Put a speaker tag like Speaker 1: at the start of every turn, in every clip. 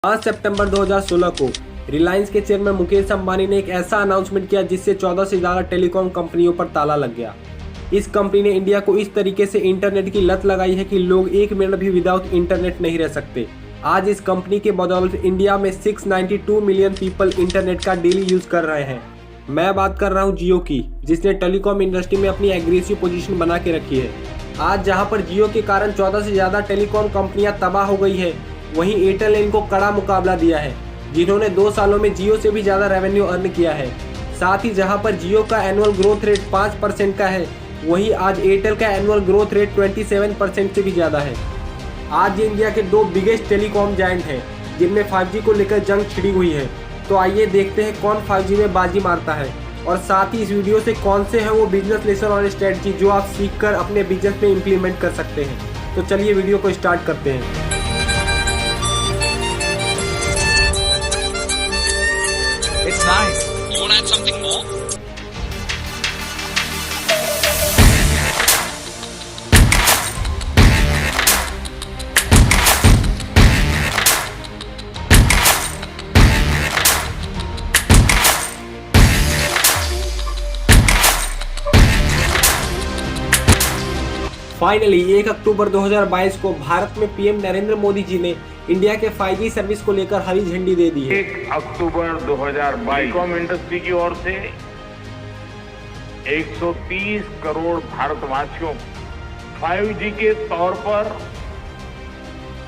Speaker 1: 5 सितंबर 2016 को रिलायंस के चेयरमैन मुकेश अंबानी ने एक ऐसा अनाउंसमेंट किया जिससे 14 से ज़्यादा टेलीकॉम कंपनियों पर ताला लग गया। इस कंपनी ने इंडिया को इस तरीके से इंटरनेट की लत लगाई है कि लोग एक मिनट भी विदाउट इंटरनेट नहीं रह सकते। आज इस कंपनी के बदौलत इंडिया में 692 मिलियन पीपल इंटरनेट का डेली यूज कर रहे हैं। मैं बात कर रहा हूँ जियो की, जिसने टेलीकॉम इंडस्ट्री में अपनी एग्रेसिव पोजीशन बना के रखी है। आज जहाँ पर जियो के कारण 14 से ज़्यादा टेलीकॉम कंपनियाँ तबाह हो गई है, वहीं एयरटेल ने इनको कड़ा मुकाबला दिया है, जिन्होंने 2 सालों में जियो से भी ज़्यादा रेवेन्यू अर्न किया है। साथ ही जहां पर जियो का एनुअल ग्रोथ रेट 5% का है, वहीं आज एयरटेल का एनुअल ग्रोथ रेट 27% से भी ज़्यादा है। आज ये इंडिया के 2 बिगेस्ट टेलीकॉम जायंट हैं, जिनमें 5G को लेकर जंग छिड़ी हुई है। तो आइए देखते हैं कौन 5G में बाजी मारता है, और साथ ही इस वीडियो से कौन से हैं वो बिजनेस लेसन और स्ट्रेटजी जो आप सीखकर अपने बिजनेस में इम्प्लीमेंट कर सकते हैं। तो चलिए वीडियो को स्टार्ट करते हैं।
Speaker 2: It's nice. You want to add something more?
Speaker 1: Finally 1 अक्टूबर 2022 को भारत में पीएम नरेंद्र मोदी जी ने इंडिया के 5G सर्विस को लेकर हरी झंडी दे दी है।
Speaker 3: 1 अक्टूबर 2022 टेलीकॉम इंडस्ट्री की ओर से 130 करोड़ भारतवासियों को 5G के तौर पर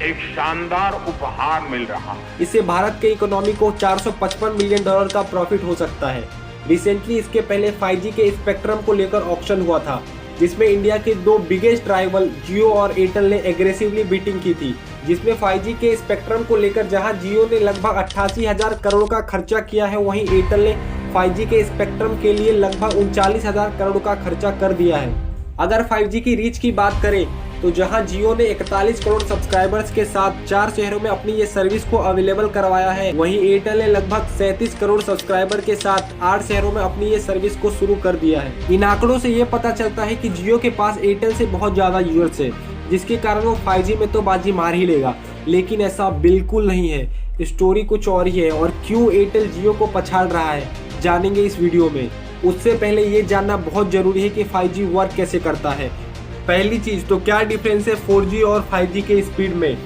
Speaker 3: एक शानदार उपहार मिल रहा है।
Speaker 1: इससे भारत के इकोनॉमी को $455 मिलियन का प्रॉफिट हो सकता है। रिसेंटली इसके पहले 5G के स्पेक्ट्रम को लेकर ऑक्शन हुआ था, जिसमें इंडिया के 2 बिगेस्ट राइवल जियो और एयरटेल ने एग्रेसिवली बीटिंग की थी, जिसमें 5G के स्पेक्ट्रम को लेकर जहां जियो ने लगभग 88,000 करोड़ का खर्चा किया है, वहीं एयरटेल ने 5G के स्पेक्ट्रम के लिए लगभग 39,000 करोड़ का खर्चा कर दिया है। अगर 5G की रीच की बात करें तो जहां जियो ने 41 करोड़ सब्सक्राइबर्स के साथ 4 शहरों में अपनी ये सर्विस को अवेलेबल करवाया है, वहीं एयरटेल ने लगभग 37 करोड़ सब्सक्राइबर के साथ 8 शहरों में अपनी ये सर्विस को शुरू कर दिया है। इन आंकड़ों से ये पता चलता है कि जियो के पास एयरटेल से बहुत ज्यादा यूजर्स है, जिसके कारण वो 5G में तो बाजी मार ही लेगा। लेकिन ऐसा बिल्कुल नहीं है, स्टोरी कुछ और ही है, और क्यों एयरटेल जियो को पछाड़ रहा है जानेंगे इस वीडियो में। उससे पहले ये जानना बहुत जरूरी है कि 5G वर्क कैसे करता है। पहली चीज तो क्या डिफरेंस है 4G और 5G के स्पीड में।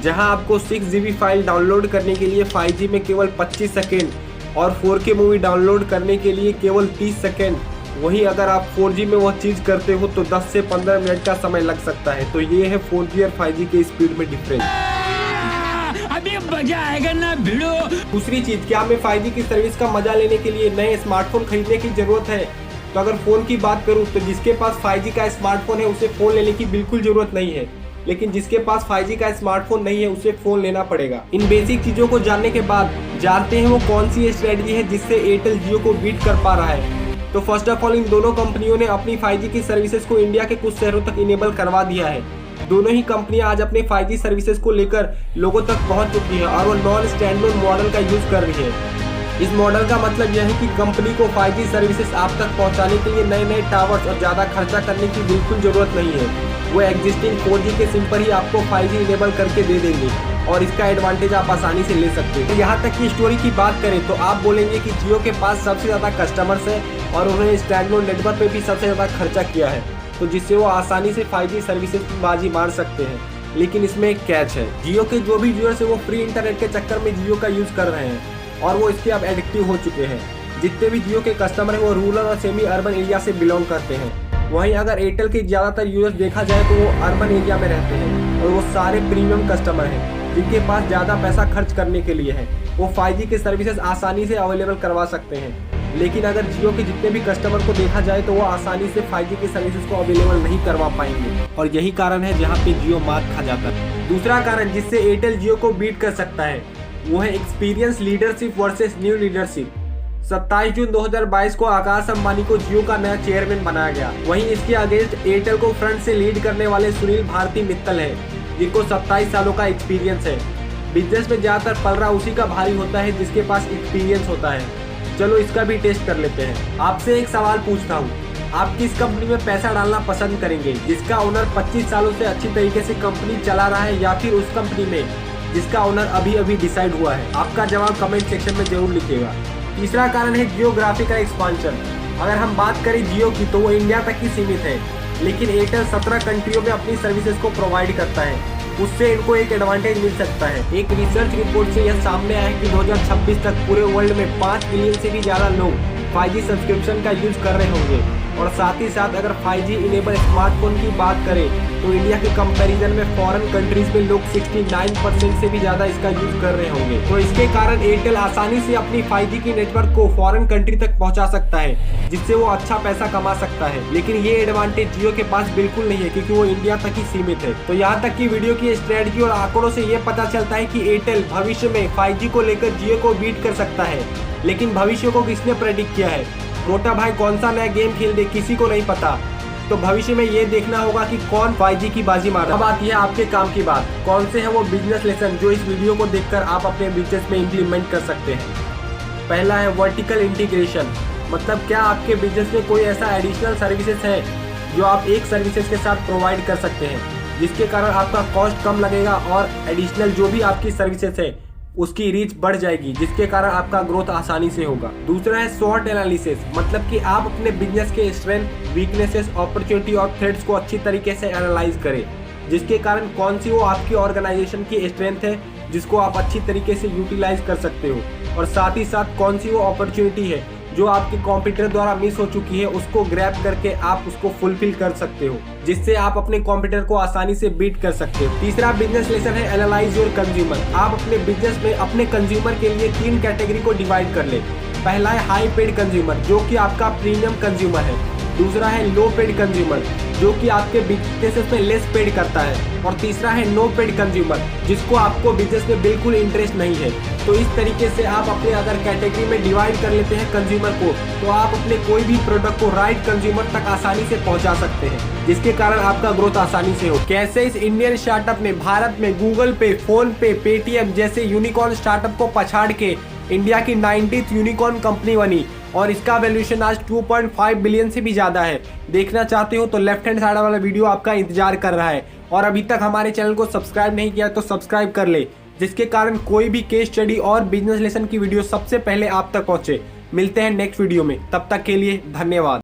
Speaker 1: जहां आपको 6GB फाइल डाउनलोड करने के लिए 5G में केवल 25 सेकेंड और 4K मूवी डाउनलोड करने के लिए केवल 30 सेकेंड, वहीं अगर आप 4G में वह चीज करते हो तो 10 से 15 मिनट का समय लग सकता है। तो ये है 4G और 5G के स्पीड में डिफरेंस।
Speaker 2: अभी मजा आएगा ना भिड़ो।
Speaker 1: दूसरी चीज, क्या हमें 5G की सर्विस का मजा लेने के लिए नए स्मार्टफोन खरीदने की जरूरत है? तो अगर फोन की बात करूं तो जिसके पास 5G का स्मार्टफोन है उसे फोन लेने की बिल्कुल जरूरत नहीं है, लेकिन जिसके पास 5G का स्मार्टफोन नहीं है उसे फोन लेना पड़ेगा। इन बेसिक चीजों को जानने के बाद जानते हैं वो कौन सी स्ट्रेटजी है जिससे एयरटेल जियो को बीट कर पा रहा है। तो फर्स्ट ऑफ ऑल, इन दोनों कंपनियों ने अपनी 5G की सर्विसेज को इंडिया के कुछ शहरों तक इनेबल करवा दिया है। दोनों ही कंपनियां आज अपने 5G सर्विसेज को लेकर लोगों तक पहुंच चुकी है और वो नॉन स्टैंडअलोन मॉडल का यूज कर रही है। इस मॉडल का मतलब यह है कि कंपनी को 5G सर्विसेज आप तक पहुंचाने के लिए नए नए टावर्स और ज़्यादा खर्चा करने की बिल्कुल ज़रूरत नहीं है। वो एग्जिस्टिंग 4G के सिम पर ही आपको 5G इनेबल करके दे देंगे, और इसका एडवांटेज आप आसानी से ले सकते हैं। यहाँ तक की स्टोरी की बात करें तो आप बोलेंगे कि जियो के पास सबसे ज़्यादा कस्टमर्स है और उन्होंने स्टैंडअलोन नेटवर्क पर भी सबसे ज़्यादा खर्चा किया है, तो जिससे वो आसानी से 5G सर्विसेज की बाजी मार सकते हैं। लेकिन इसमें एक कैच है, जियो के जो भी यूजर्स है वो फ्री इंटरनेट के चक्कर में जियो का यूज़ कर रहे हैं और वो इसके अब एडिक्टिव हो चुके हैं। जितने भी जियो के कस्टमर हैं वो रूरल और सेमी अर्बन एरिया से बिलोंग करते हैं। वहीं अगर एयरटेल के ज़्यादातर यूजर्स देखा जाए तो वो अर्बन एरिया में रहते हैं, और वो सारे प्रीमियम कस्टमर हैं जिनके पास ज़्यादा पैसा खर्च करने के लिए है। वो 5G के सर्विसेज आसानी से अवेलेबल करवा सकते हैं। लेकिन अगर जियो के जितने भी कस्टमर को देखा जाए तो वो आसानी से 5G की सर्विसेज को अवेलेबल नहीं करवा पाएंगे, और यही कारण है जहाँ पे जियो मात खा जाता है। दूसरा कारण जिससे एयरटेल जियो को बीट कर सकता है वो है experience leadership versus new leadership. 27 जून 2022 को आकाश अंबानी को जियो का नया चेयरमैन बनाया गया। वहीं इसके अगेंस्ट एयरटेल को फ्रंट से लीड करने वाले सुनील भारती मित्तल है, जिनको 27 सालों का एक्सपीरियंस है। बिजनेस में ज्यादातर पलड़ा उसी का भारी होता है जिसके पास एक्सपीरियंस होता है। चलो इसका भी टेस्ट कर लेते हैं। आपसे एक सवाल पूछता हूँ, आप किस कंपनी में पैसा डालना पसंद करेंगे जिसका ओनर 25 सालों से अच्छी तरीके से कंपनी चला रहा है, या फिर उस कंपनी में जिसका ओनर अभी अभी डिसाइड हुआ है? आपका जवाब कमेंट सेक्शन में जरूर लिखिएगा। तीसरा कारण है जियोग्राफिकल एक्सपांशन। अगर हम बात करें जियो की तो वो इंडिया तक ही सीमित है, लेकिन एयरटेल 17 कंट्रियों में अपनी सर्विसेज को प्रोवाइड करता है। उससे इनको एक एडवांटेज मिल सकता है। एक रिसर्च रिपोर्ट से यह सामने आया है कि 2026 तक पूरे वर्ल्ड में 5 मिलियन से भी ज़्यादा लोग 5G सब्सक्रिप्शन का यूज कर रहे होंगे। और साथ ही साथ अगर 5G इनेबल स्मार्टफोन की बात करें तो इंडिया के कंपैरिजन में फॉरेन कंट्रीज में लोग 69% से भी ज़्यादा इसका यूज कर रहे होंगे। तो इसके कारण एयरटेल आसानी से अपनी 5G की नेटवर्क को फॉरेन कंट्री तक पहुंचा सकता है, जिससे वो अच्छा पैसा कमा सकता है। लेकिन ये एडवांटेज जियो के पास बिल्कुल नहीं है, क्योंकि वो इंडिया तक ही सीमित है। तो यहाँ तक की वीडियो की स्ट्रेटजी और आंकड़ों से ये पता चलता है कि एयरटेल भविष्य में 5G को लेकर जियो को बीट कर सकता है। लेकिन भविष्य को किसने प्रेडिक्ट किया है? मोटा भाई कौन सा नया गेम खेल दे, किसी को नहीं पता। तो भविष्य में ये देखना होगा कि कौन 5G की बाजी मारा। अब आती है आपके काम की बात। कौन से है वो बिजनेस लेसन जो इस वीडियो को देखकर आप अपने बिजनेस में इम्प्लीमेंट कर सकते हैं? पहला है वर्टिकल इंटीग्रेशन। मतलब क्या आपके बिजनेस में कोई ऐसा एडिशनल सर्विसेज है जो आप एक सर्विसेज के साथ प्रोवाइड कर सकते हैं, जिसके कारण आपका कॉस्ट कम लगेगा और एडिशनल जो भी आपकी सर्विसेज है उसकी रीच बढ़ जाएगी, जिसके कारण आपका ग्रोथ आसानी से होगा। दूसरा है स्वॉट एनालिसिस। मतलब कि आप अपने बिजनेस के स्ट्रेंथ, वीकनेसेस, अपॉर्चुनिटी और थ्रेट्स को अच्छी तरीके से एनालाइज करें, जिसके कारण कौन सी वो आपकी ऑर्गेनाइजेशन की स्ट्रेंथ है जिसको आप अच्छी तरीके से यूटिलाइज कर सकते हो, और साथ ही साथ कौन सी वो अपॉर्चुनिटी है जो आपके कॉम्पिटिटर द्वारा मिस हो चुकी है, उसको ग्रैब करके आप उसको फुलफिल कर सकते हो, जिससे आप अपने कॉम्पिटिटर को आसानी से बीट कर सकते हो। तीसरा बिजनेस लेसन है एनालाइज योर कंज्यूमर। आप अपने बिजनेस में अपने कंज्यूमर के लिए 3 कैटेगरी को डिवाइड कर ले। पहला है हाई पेड कंज्यूमर, जो कि आपका प्रीमियम कंज्यूमर है। दूसरा है लो पेड कंज्यूमर, जो कि आपके बिजनेस में लेस पेड करता है। और तीसरा है नो पेड कंज्यूमर, जिसको आपको बिजनेस में बिल्कुल इंटरेस्ट नहीं है। तो इस तरीके से आप अपने अगर कैटेगरी में डिवाइड कर लेते हैं कंज्यूमर को, तो आप अपने कोई भी प्रोडक्ट को राइट कंज्यूमर तक आसानी से पहुंचा सकते हैं, जिसके कारण आपका ग्रोथ आसानी से हो। कैसे इस इंडियन स्टार्टअप ने भारत में गूगल पे, फोन पे, पेटीएम जैसे यूनिकॉर्न स्टार्टअप को पछाड़ के इंडिया की 90th यूनिकॉर्न कंपनी बनी, और इसका वैल्यूएशन आज 2.5 बिलियन से भी ज़्यादा है। देखना चाहते हो तो लेफ्ट हैंड साइड वाला वीडियो आपका इंतजार कर रहा है। और अभी तक हमारे चैनल को सब्सक्राइब नहीं किया तो सब्सक्राइब कर ले, जिसके कारण कोई भी केस स्टडी और बिजनेस लेसन की वीडियो सबसे पहले आप तक पहुंचे। मिलते हैं नेक्स्ट वीडियो में, तब तक के लिए धन्यवाद।